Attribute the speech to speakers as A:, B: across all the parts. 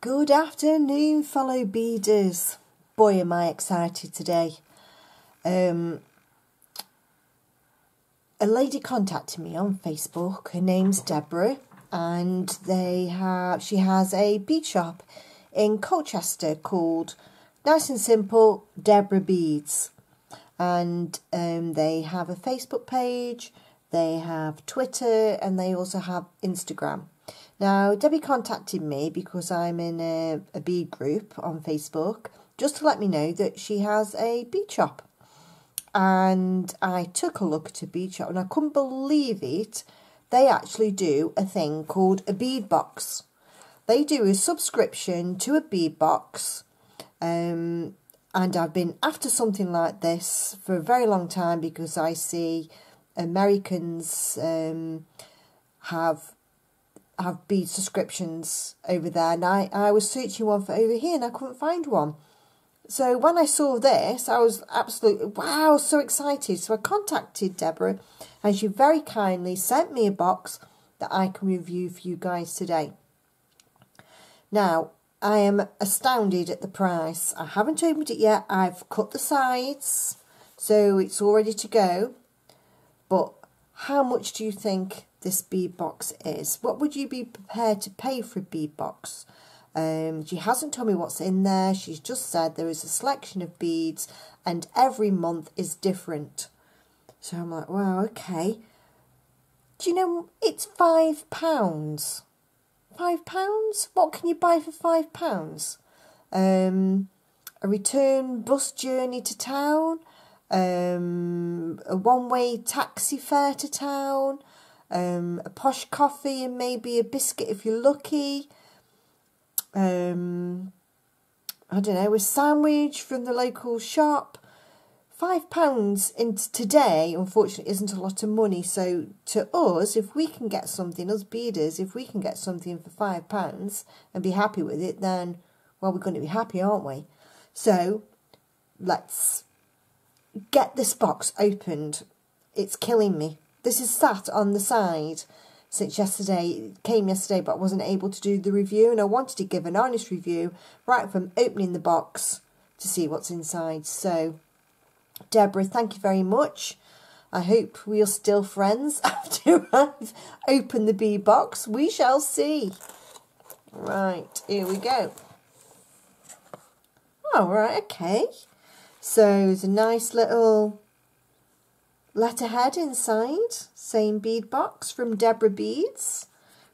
A: Good afternoon, fellow beaders. Boy, am I excited today. A lady contacted me on Facebook. Her name's Deborah, and she has a bead shop in Colchester called, nice and simple, Deborah Beads. And they have a Facebook page, they have Twitter, and they also have Instagram. Now, Debbie contacted me because I'm in a bead group on Facebook, just to let me know that she has a bead shop. And I took a look at her bead shop and I couldn't believe it. They actually do a thing called a bead box. They do a subscription to a bead box. And I've been after something like this for a very long time because I see Americans have bead subscriptions over there, and I was searching one for over here and I couldn't find one. So when I saw this, I was absolutely, wow, so excited. So I contacted Deborah and she very kindly sent me a box that I can review for you guys today. Now, I am astounded at the price. I haven't opened it yet. I've cut the sides, so it's all ready to go. But how much do you think this bead box is? What would you be prepared to pay for a bead box? She hasn't told me what's in there. She's just said there is a selection of beads and every month is different. So I'm like, wow, okay. Do you know, it's £5. £5? What can you buy for £5? A return bus journey to town, a one-way taxi fare to town, a posh coffee and maybe a biscuit if you're lucky. I don't know, a sandwich from the local shop. £5 into today, unfortunately, isn't a lot of money. So to us, if we can get something, us beaders, if we can get something for £5 and be happy with it, then, well, we're going to be happy, aren't we? So let's get this box opened. It's killing me. This is sat on the side since yesterday. It came yesterday, but I wasn't able to do the review, and I wanted to give an honest review right from opening the box to see what's inside. So, Deborah, thank you very much. I hope we are still friends after I've opened the bead box. We shall see. Right, here we go. Oh, right, okay. So, there's a nice little letterhead inside, saying bead box from Deborah Beads,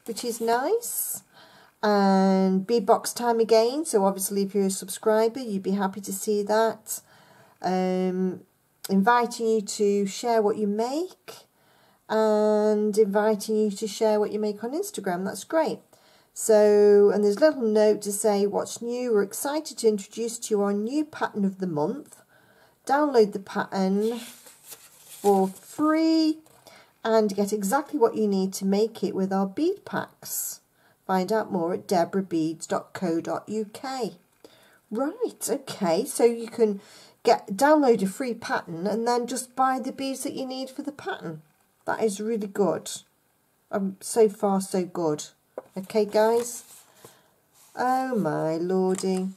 A: which is nice. And bead box time again, so obviously if you're a subscriber you'd be happy to see that. Inviting you to share what you make and inviting you to share what you make on Instagram. That's great. So, and there's a little note to say what's new. We're excited to introduce to you our new pattern of the month. Download the pattern for free and get exactly what you need to make it with our bead packs. Find out more at deborahbeads.co.uk. Right, okay, so you can download a free pattern and then just buy the beads that you need for the pattern. That is really good. So far so good. Okay, guys. Oh my lordy.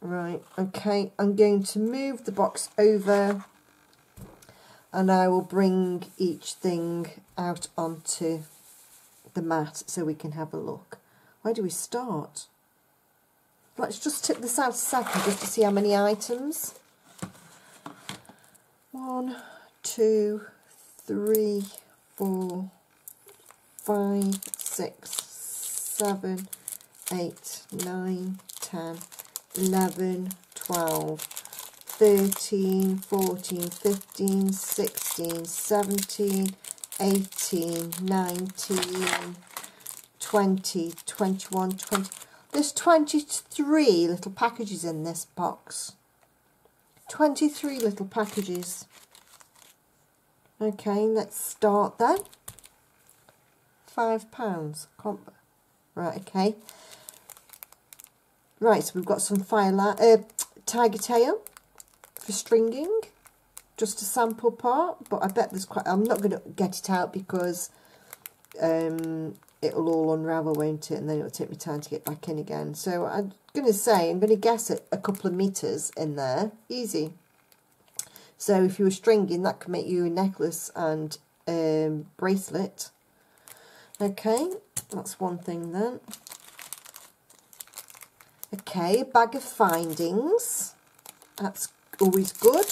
A: Right, okay, I'm going to move the box over and I will bring each thing out onto the mat so we can have a look. Where do we start? Let's just tip this out a second just to see how many items. 1, 2, 3, 4, 5, 6, 7, 8, 9, 10, 11, 12, 13, 14, 15, 16, 17, 18, 19, 20, 21, 20. There's 23 little packages in this box. 23 little packages. Okay, let's start then. £5. Right, okay. Right, so we've got some tiger tail for stringing. Just a sample part, but I bet there's quite. I'm not going to get it out because it'll all unravel, won't it? And then it'll take me time to get back in again. So I'm going to guess at a couple of meters in there. Easy. So if you were stringing, that could make you a necklace and bracelet. Okay, that's one thing then. Okay, a bag of findings. That's always good.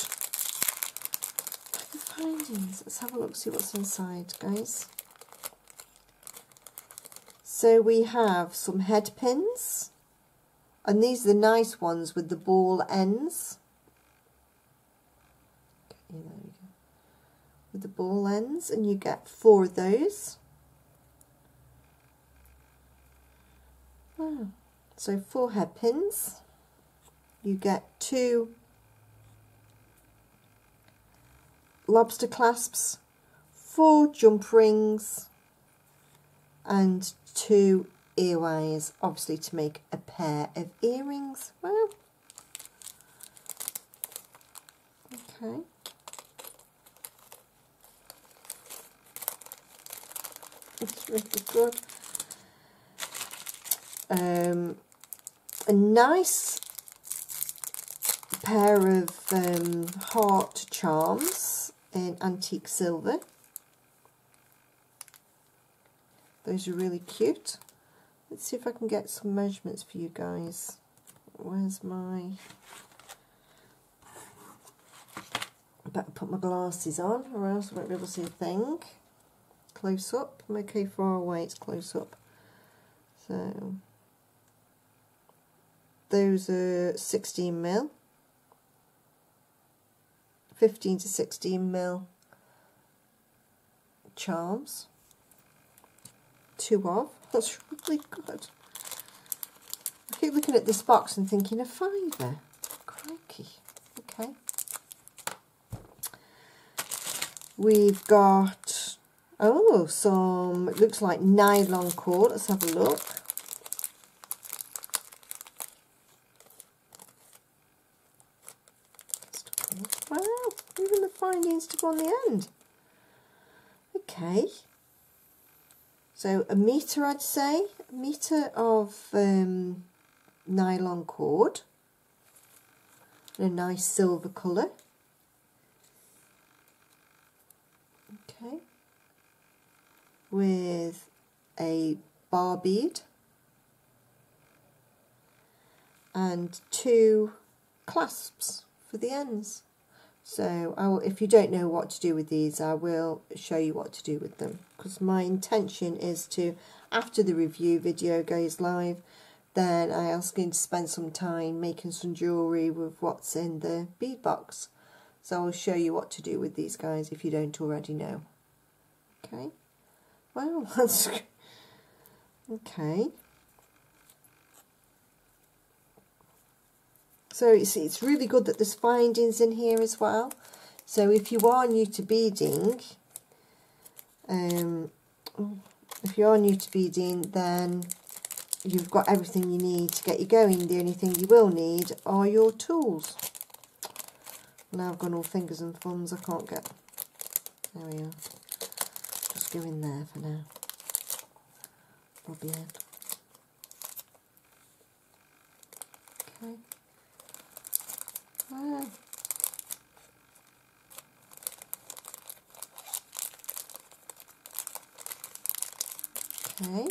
A: Bag of findings. Let's have a look, see what's inside, guys. So we have some head pins. And these are the nice ones with the ball ends. Okay, there we go. With the ball ends, and you get 4 of those. Wow. So 4 head pins. You get 2 lobster clasps, 4 jump rings, and 2 ear wires, obviously to make a pair of earrings. Wow. Okay. It's really good. A nice pair of heart charms in antique silver. Those are really cute. Let's see if I can get some measurements for you guys. Where's my... I better put my glasses on or else I won't be able to see a thing. Close up. I'm okay far away, it's close up. So those are 16mm, 15 to 16mm charms. 2 of. That's really good. I keep looking at this box and thinking a £5. Crikey. Okay. We've got, oh, some, it looks like nylon cord. Let's have a look. Wow, even the findings to go on the end. Okay. So a metre, I'd say, a metre of nylon cord in a nice silver colour. Okay. With a bar bead and 2 clasps for the ends. So if you don't know what to do with these, I will show you what to do with them, because my intention is to, after the review video goes live, then I am going to spend some time making some jewellery with what's in the bead box. So I'll show you what to do with these guys if you don't already know. Okay. Wow, that's okay. So it's really good that there's findings in here as well. So if you are new to beading, then you've got everything you need to get you going. The only thing you will need are your tools. Now I've gone all fingers and thumbs, I can't get... There we are. Just go in there for now. Bobby head. Okay. Wow. Okay.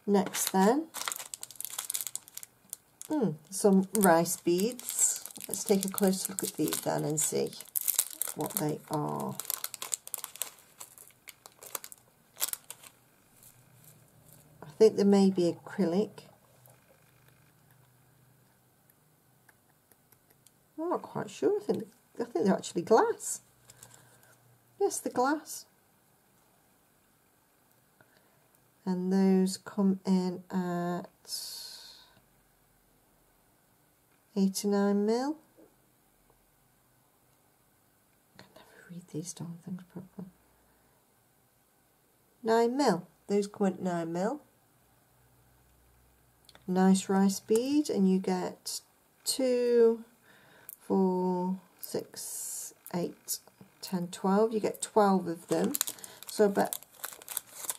A: Next then, some rice beads. Let's take a close look at these then and see what they are. I think they may be acrylic. I'm not quite sure. I think they're actually glass. Yes, they're glass. And those come in at 8 to 9mm. I can never read these darn things properly. 9mm. Those come at 9mm. Nice rice bead, and you get 2, 4, 6, 8, 10, 12. You get 12 of them. So about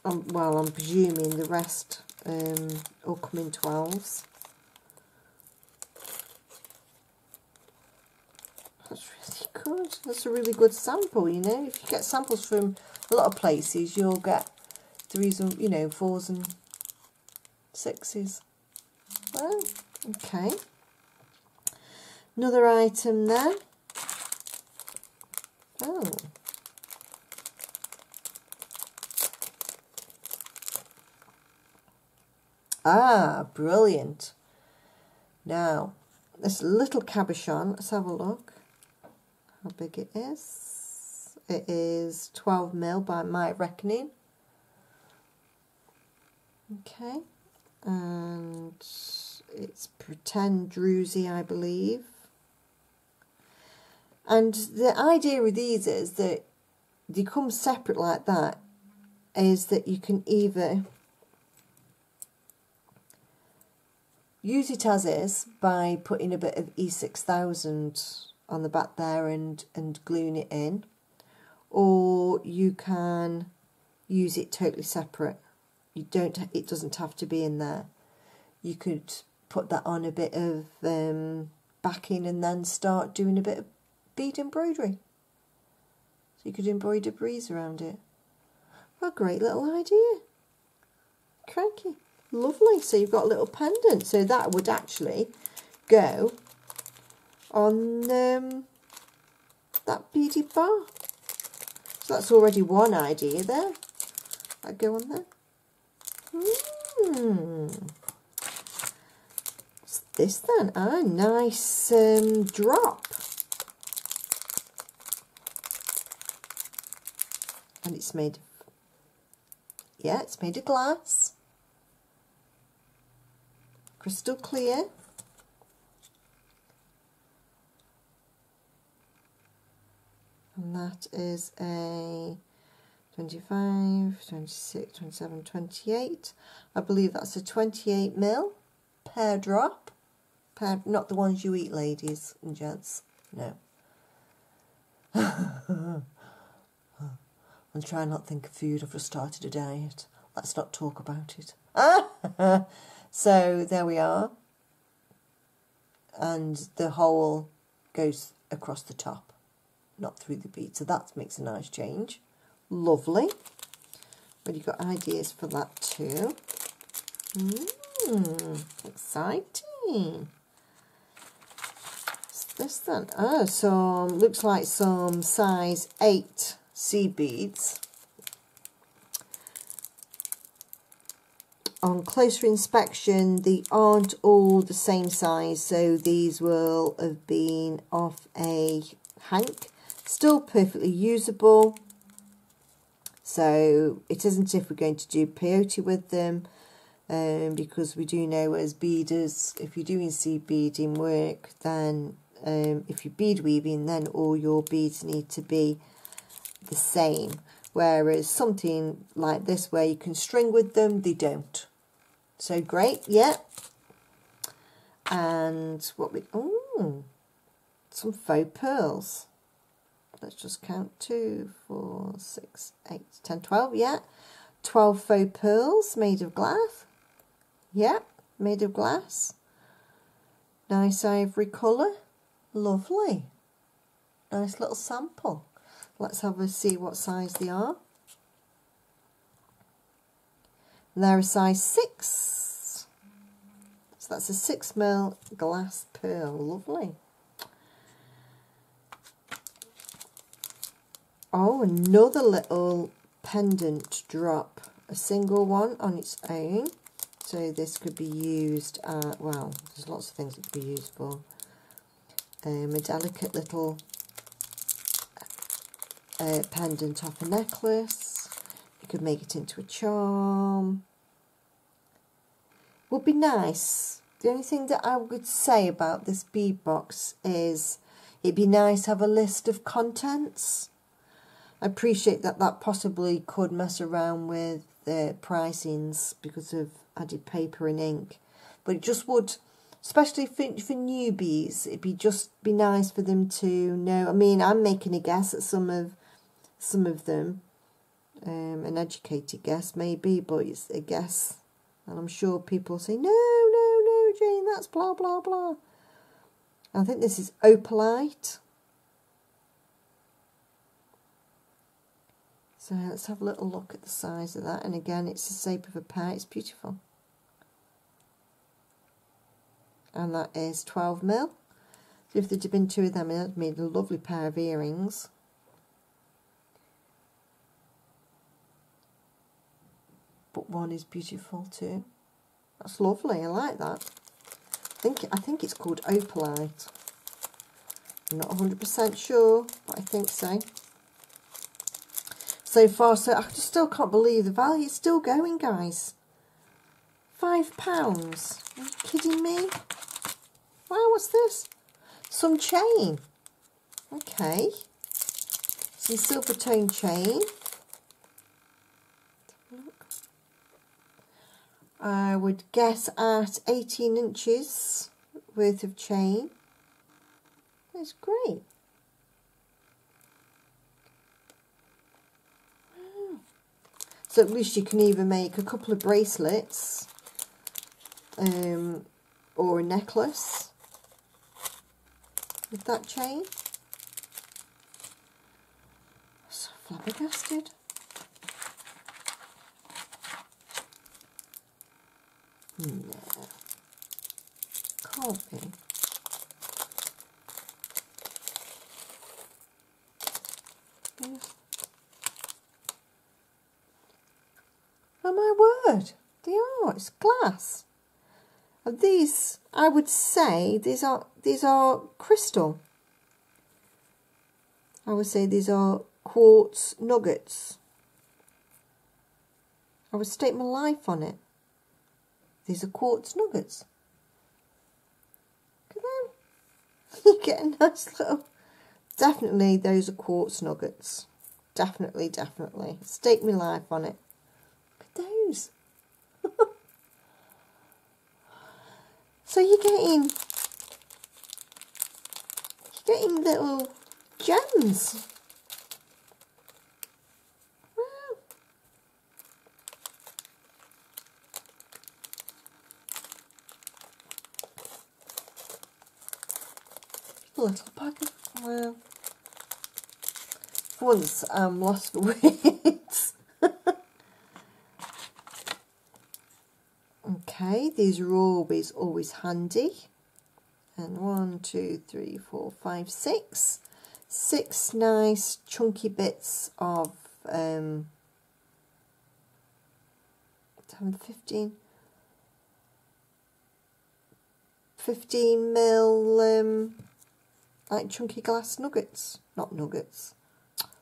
A: well, I'm presuming the rest will come in 12s. That's really good. That's a really good sample, you know. If you get samples from a lot of places, you'll get 3s and, you know, 4s and 6s. Well, okay. Another item then. Oh. Ah, brilliant. Now, this little cabochon, let's have a look how big it is. It is 12mm by my reckoning. Okay, and it's pretend druzy, I believe. And the idea with these is that they come separate like that, is that you can either use it as is by putting a bit of E6000 on the back there and gluing it in, or you can use it totally separate. It doesn't have to be in there. You could put that on a bit of backing and then start doing a bit of bead embroidery. So you could embroider breeze around it. What a great little idea. Cranky. Lovely. So you've got a little pendant. So that would actually go on that beaded bar. So that's already one idea there. That'd go on there. What's this then? Ah, nice drop. And it's made, yeah, it's made of glass. Crystal clear. And that is a 25, 26, 27, 28. I believe that's a 28mm pear drop. Pear, not the ones you eat, ladies and gents. No. I'm trying not to think of food. I've just started a diet. Let's not talk about it. So there we are. And the hole goes across the top, not through the bead. So that makes a nice change. Lovely. But you've got ideas for that too. Exciting. What's this then? Oh, some, looks like some size 8 seed beads. On closer inspection, they aren't all the same size, so these will have been off a hank. Still perfectly usable. So it isn't if we're going to do peyote with them, because we do know as beaders, if you're doing seed beading work, then if you're bead weaving, then all your beads need to be the same. Whereas something like this where you can string with them, they don't. So great, yeah. And what we, oh, some faux pearls. Let's just count 2, 4, 6, 8, 10, 12, yeah. 12 faux pearls made of glass. Yeah, made of glass. Nice ivory colour. Lovely. Nice little sample. Let's have a see what size they are. And they're a size 6. So that's a 6mm glass pearl. Lovely. Oh, another little pendant drop. A single one on its own. So this could be used, well, there's lots of things it could be used for. A delicate little pendant off a necklace. You could make it into a charm. Would be nice. The only thing that I would say about this bead box is it'd be nice to have a list of contents. I appreciate that that possibly could mess around with the pricings because of added paper and ink, but it just would, especially for newbies, it'd be nice for them to know. I mean, I'm making a guess at some of them, An educated guess maybe, but it's a guess. And I'm sure people say, no, no, no, Jane, that's blah, blah, blah. I think this is opalite. So let's have a little look at the size of that. And again, it's the shape of a pear. It's beautiful. And that is 12mm. So if there'd have been two of them, it would have made a lovely pair of earrings. But one is beautiful too. That's lovely. I like that. I think it's called opalite. I'm not 100% sure, but I think so. So far, so I just still can't believe the value is still going, guys. £5. Are you kidding me? Wow, what's this? Some chain. Okay. Some silver tone chain. I would guess at 18 inches worth of chain. That's great. Wow. So at least you can either make a couple of bracelets or a necklace with that chain. So flabbergasted. No, can't be. Oh my word, they are. It's glass. And these, I would say, these are crystal. I would say these are quartz nuggets. I would stake my life on it. These are quartz nuggets. Look at them. You get a nice little... Definitely those are quartz nuggets. Definitely, definitely. Stake my life on it. Look at those. So you're getting little gems. Wow. A little packet. Wow. Once I'm lost for words. Okay, these are always handy. And 1, 2, 3, 4, 5, 6. 6 nice chunky bits of 15mm like chunky glass nuggets. Not nuggets.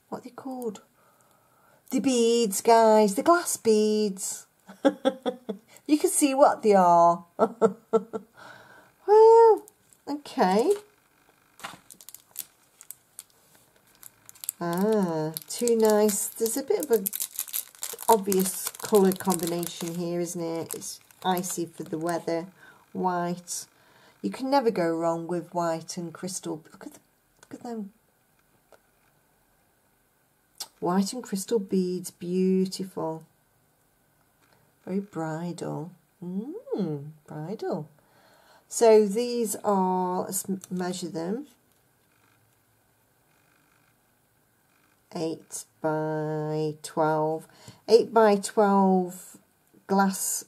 A: What are they called? The beads, guys. The glass beads. You can see what they are. Well, okay. Too nice. There's a bit of a obvious colour combination here, isn't it? It's icy for the weather. White. You can never go wrong with white and crystal. Look at them. White and crystal beads. Beautiful. Very bridal. Bridal. So these are, let's measure them. 8 by 12. 8 by 12 glass.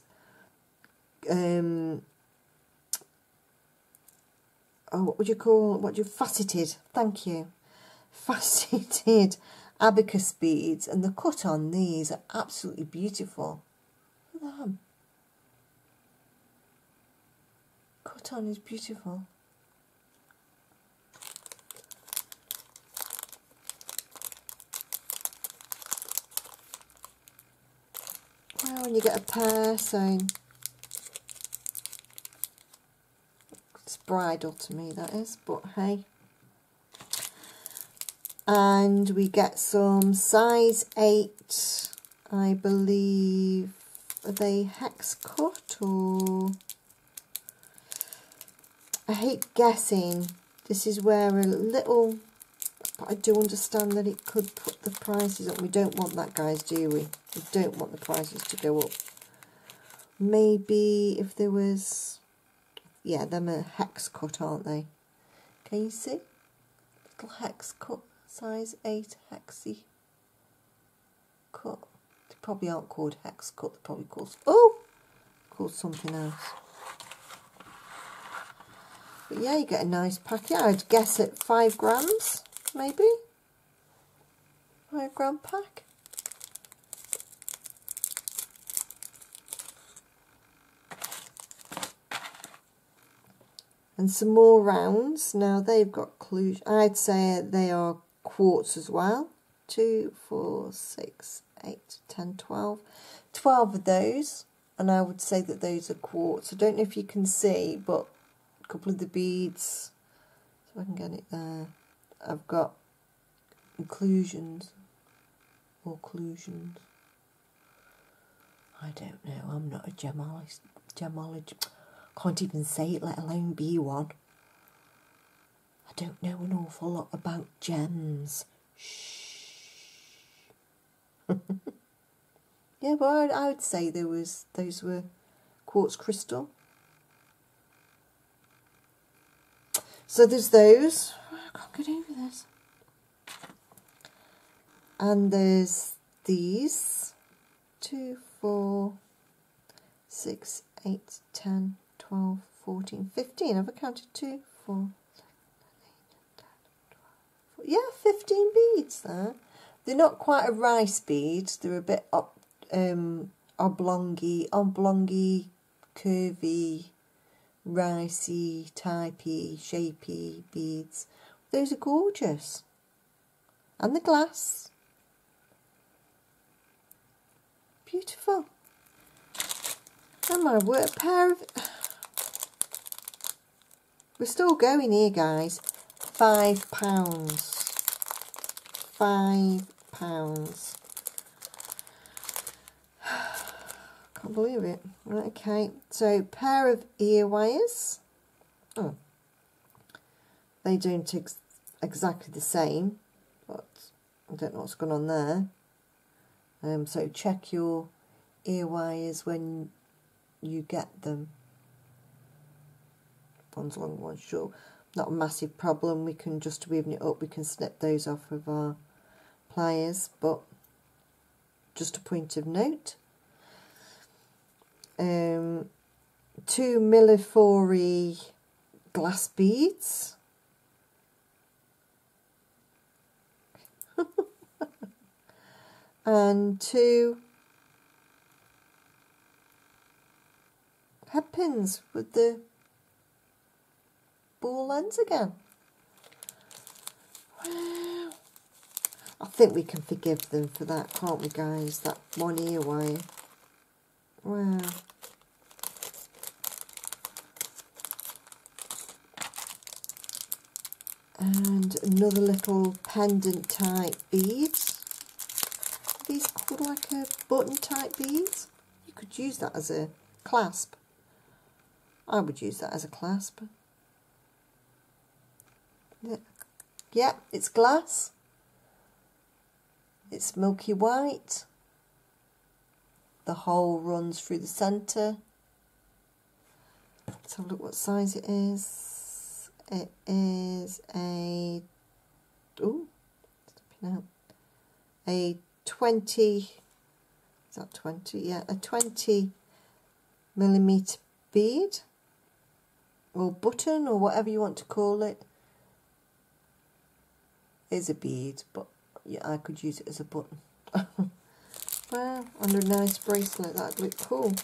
A: What would you call? Faceted? Thank you. Faceted abacus beads, and the cut on these are absolutely beautiful. Look at them. Cut on is beautiful. Well, when you get a pair, so it's bridal to me, that is, but hey. And we get some size 8, I believe. Are they hex cut or... I hate guessing. This is where a little But I do understand that it could put the prices up. We don't want that, guys, do we? We don't want the prices to go up. Maybe if there was... Yeah, them are hex cut, aren't they? Can you see? Little hex cut, size 8 hexy cut. They probably aren't called hex cut, they're probably called something else. But yeah, you get a nice packet. I'd guess at 5 grams, maybe. 5 gram pack. And some more rounds. Now they've got clues. I'd say they are quartz as well. 2, 4, 6, 8, 10, 12. 12 of those. And I would say that those are quartz. I don't know if you can see, but a couple of the beads, so I can get it there. I've got inclusions or occlusions. I don't know. I'm not a gemologist. Can't even say it, let alone be one. I don't know an awful lot about gems. Shh. Yeah, but I would say those were quartz crystal. So there's those. I can't get over this. And there's these. 2, 4, 6, 8, 10, 12, 14, 15. Have I counted 2, 4, 6, 8, 10, 12, 14. Yeah, 15 beads there. They're not quite a rice bead. They're a bit oblongy, curvy, ricey, typey, shapey beads. Those are gorgeous. And the glass. Beautiful. Oh my word, a pair of... We're still going here, guys. £5. £5. Can't believe it. Right, okay, so pair of ear wires. Oh, they don't exactly the same, but I don't know what's going on there. So check your ear wires when you get them. One's long, one's short. Not a massive problem. We can just weaving it up. We can snip those off with our pliers, but just a point of note. 2 millifory glass beads. And 2 head pins with the ball ends again. Wow. I think we can forgive them for that, can't we, guys? That one ear wire. Wow. And another little pendant type beads. Are these called like a button type beads? You could use that as a clasp. I would use that as a clasp. Yeah, it's glass. It's milky white. The hole runs through the centre. Let's have a look what size it is. It is a... Ooh, stepping out. A 20... Is that 20? Yeah, a 20 millimetre bead. Or button, or whatever you want to call it. Is a bead, but yeah, I could use it as a button. Wow, and a nice bracelet, that'd look cool.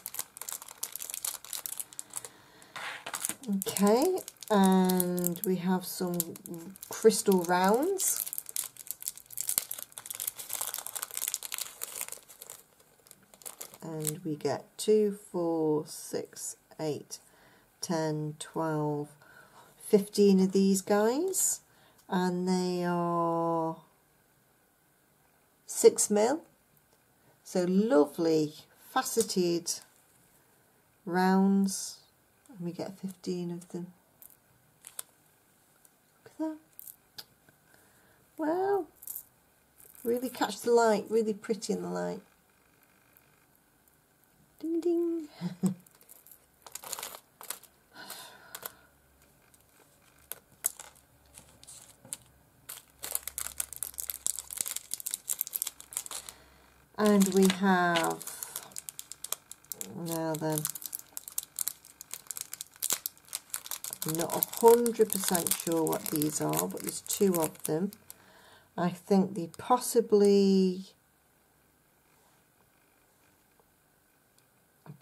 A: Okay, and we have some crystal rounds. And we get 2, 4, 6, 8, 10, 12, 15 of these guys. And they are 6 mil. So lovely faceted rounds. And we get 15 of them. Look at that. Wow. Really catch the light, really pretty in the light. Ding ding. And we have, now then, I'm not 100% sure what these are, but there's two of them. I think they possibly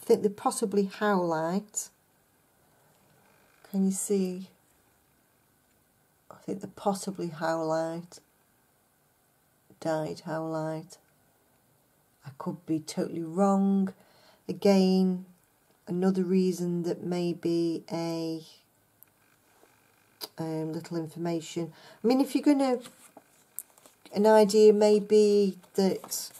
A: howlite. Can you see? I think they're possibly howlite, dyed howlite. I could be totally wrong. Again, another reason that maybe a little information. I mean, if you're going to, an idea maybe that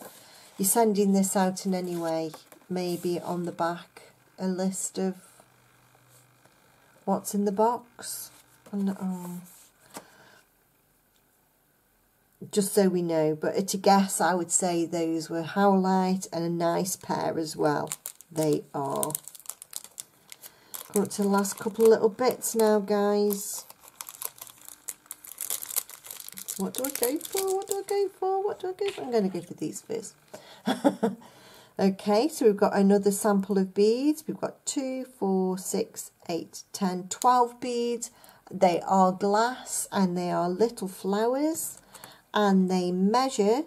A: you're sending this out in any way, maybe on the back a list of what's in the box. And, just so we know, but at a guess I would say those were howlite, and a nice pair as well. They are. Come up to the last couple of little bits now, guys. What do I go for? What do I go for? What do I go for? I'm going to go for these first. Okay, so we've got another sample of beads. We've got 2, 4, 6, 8, 10, 12 beads. They are glass and they are little flowers. And they measure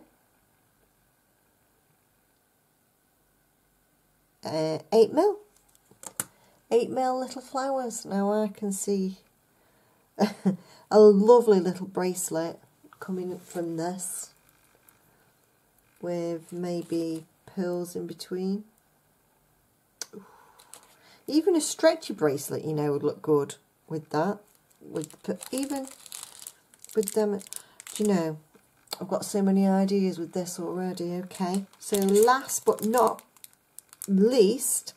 A: 8mm. 8mm little flowers. Now I can see a lovely little bracelet coming from this with maybe pearls in between. Even a stretchy bracelet, you know, would look good with that. Even with them, do you know, I've got so many ideas with this already. Okay, so last but not least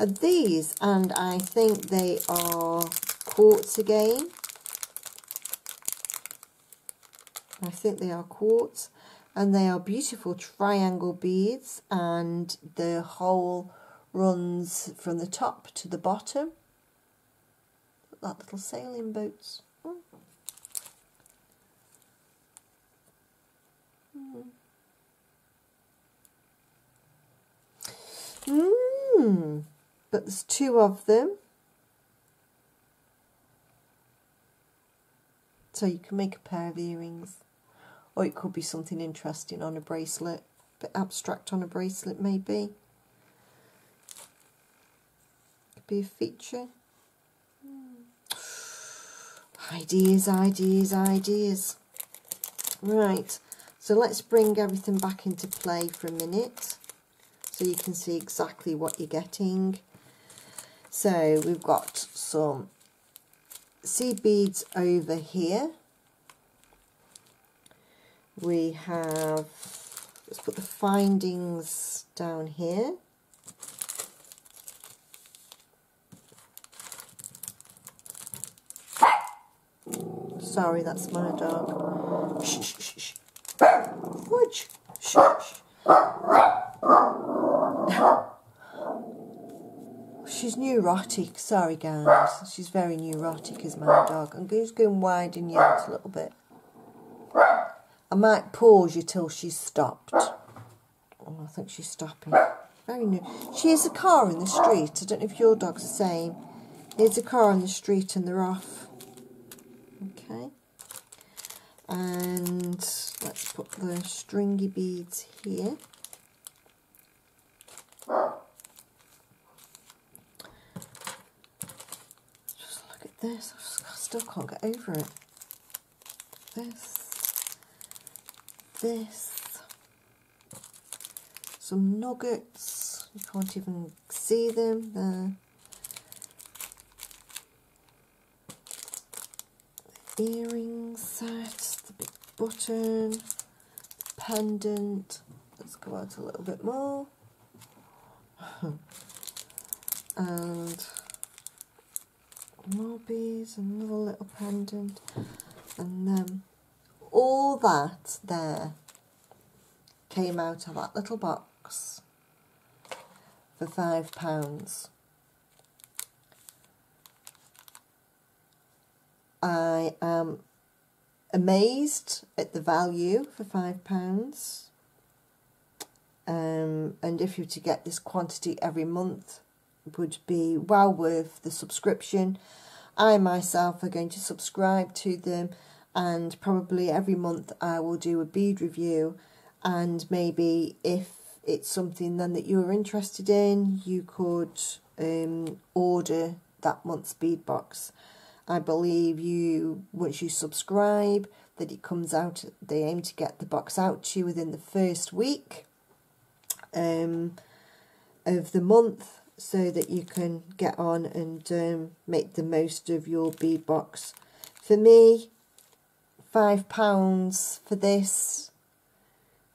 A: are these, and I think they are quartz again. I think they are quartz, and they are beautiful triangle beads, and the hole runs from the top to the bottom, like little sailing boats. But there's two of them, so you can make a pair of earrings, or it could be something interesting on a bracelet, a bit abstract on a bracelet maybe. Could be a feature. Ideas, ideas, ideas. Right, so let's bring everything back into play for a minute so you can see exactly what you're getting. So we've got some seed beads over here. We have, let's put the findings down here. Sorry, that's my dog. Shh, shh, shh, shh. Fudge. Shh, shh. She's neurotic. Sorry, guys. She's very neurotic, is my dog. I'm just going wide and yet a little bit. I might pause you till she's stopped. Oh, I think she's stopping. Very new. She has a car in the street. I don't know if your dog's the same. There's a car on the street and they're off. Okay. And let's put the stringy beads here. Just look at this. I still can't get over it. This. Some nuggets. You can't even see them there. Earring set, the big button, pendant. Let's go out a little bit more. And more beads, another little pendant, and then all that there came out of that little box for £5. I am amazed at the value for £5. And if you were to get this quantity every month, it would be well worth the subscription. I myself are going to subscribe to them, and probably every month I will do a bead review, and maybe if it's something then that you're interested in, you could order that month's bead box. I believe once you subscribe, that it comes out, they aim to get the box out to you within the first week of the month, so that you can get on and make the most of your bead box. For me, £5 for this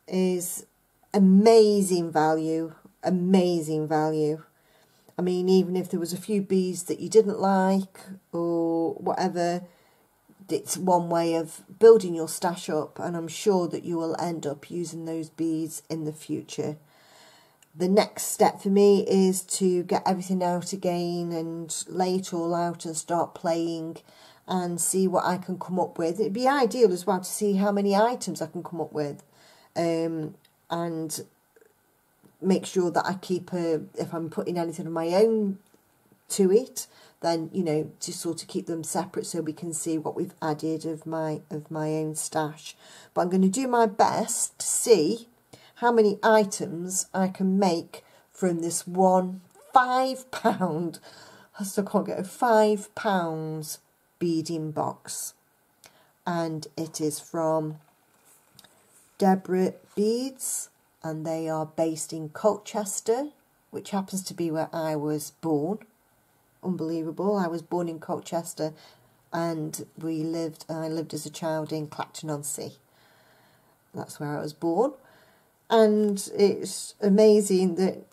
A: is amazing value, amazing value. I mean, even if there was a few beads that you didn't like or whatever, it's one way of building your stash up, and I'm sure that you will end up using those beads in the future. The next step for me is to get everything out again and lay it all out and start playing and see what I can come up with. It'd be ideal as well to see how many items I can come up with, and make sure that I keep if I'm putting anything of my own to it, then, you know, to sort of keep them separate so we can see what we've added of my own stash. But I'm going to do my best to see how many items I can make from this one £5, I still can't get a £5 beading box. And it is from Deborah Beads, and they are based in Colchester, which happens to be where I was born. Unbelievable. I was born in Colchester, and I lived as a child in Clacton-on-Sea. That's where I was born. And it's amazing that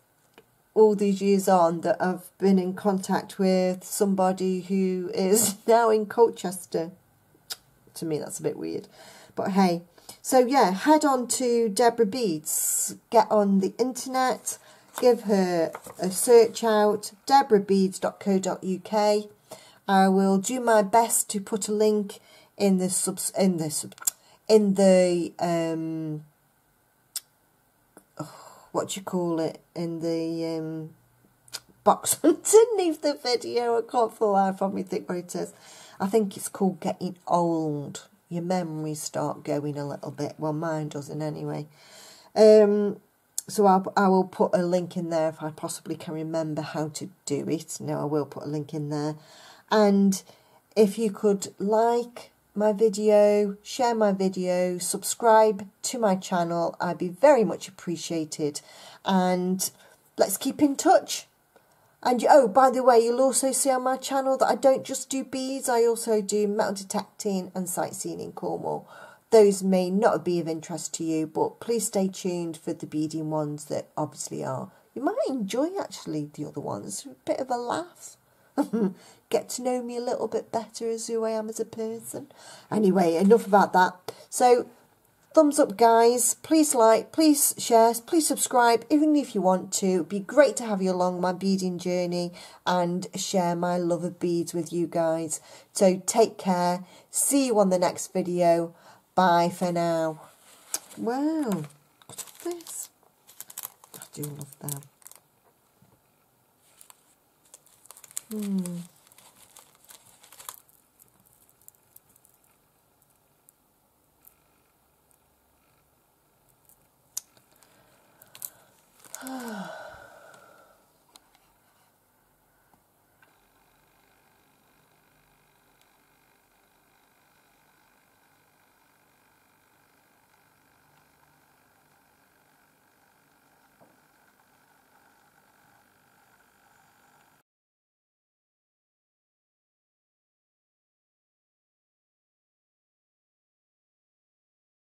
A: all these years on that I've been in contact with somebody who is now in Colchester. To me, that's a bit weird. But hey, so yeah, head on to Deborah Beads. Get on the internet, give her a search out, deborahbeads.co.uk. I will do my best to put a link in the in the box underneath the video. I can't for the life of me think what it is. I think it's called Getting Old. Your memories start going a little bit. Well, mine doesn't anyway. So I will put a link in there if I possibly can remember how to do it. No, I will put a link in there. And if you could like my video, share my video, subscribe to my channel, I'd be very much appreciated. And let's keep in touch. And oh, by the way, you'll also see on my channel that I don't just do beads, I also do metal detecting and sightseeing in Cornwall. Those may not be of interest to you, but please stay tuned for the beading ones that obviously are. You might enjoy actually the other ones, a bit of a laugh. Get to know me a little bit better as who I am as a person. Anyway, enough about that. So, thumbs up guys, please like, please share, please subscribe, even if you want to. It'd be great to have you along my beading journey and share my love of beads with you guys. So take care, see you on the next video. Bye for now. Wow, what's this? I do love them.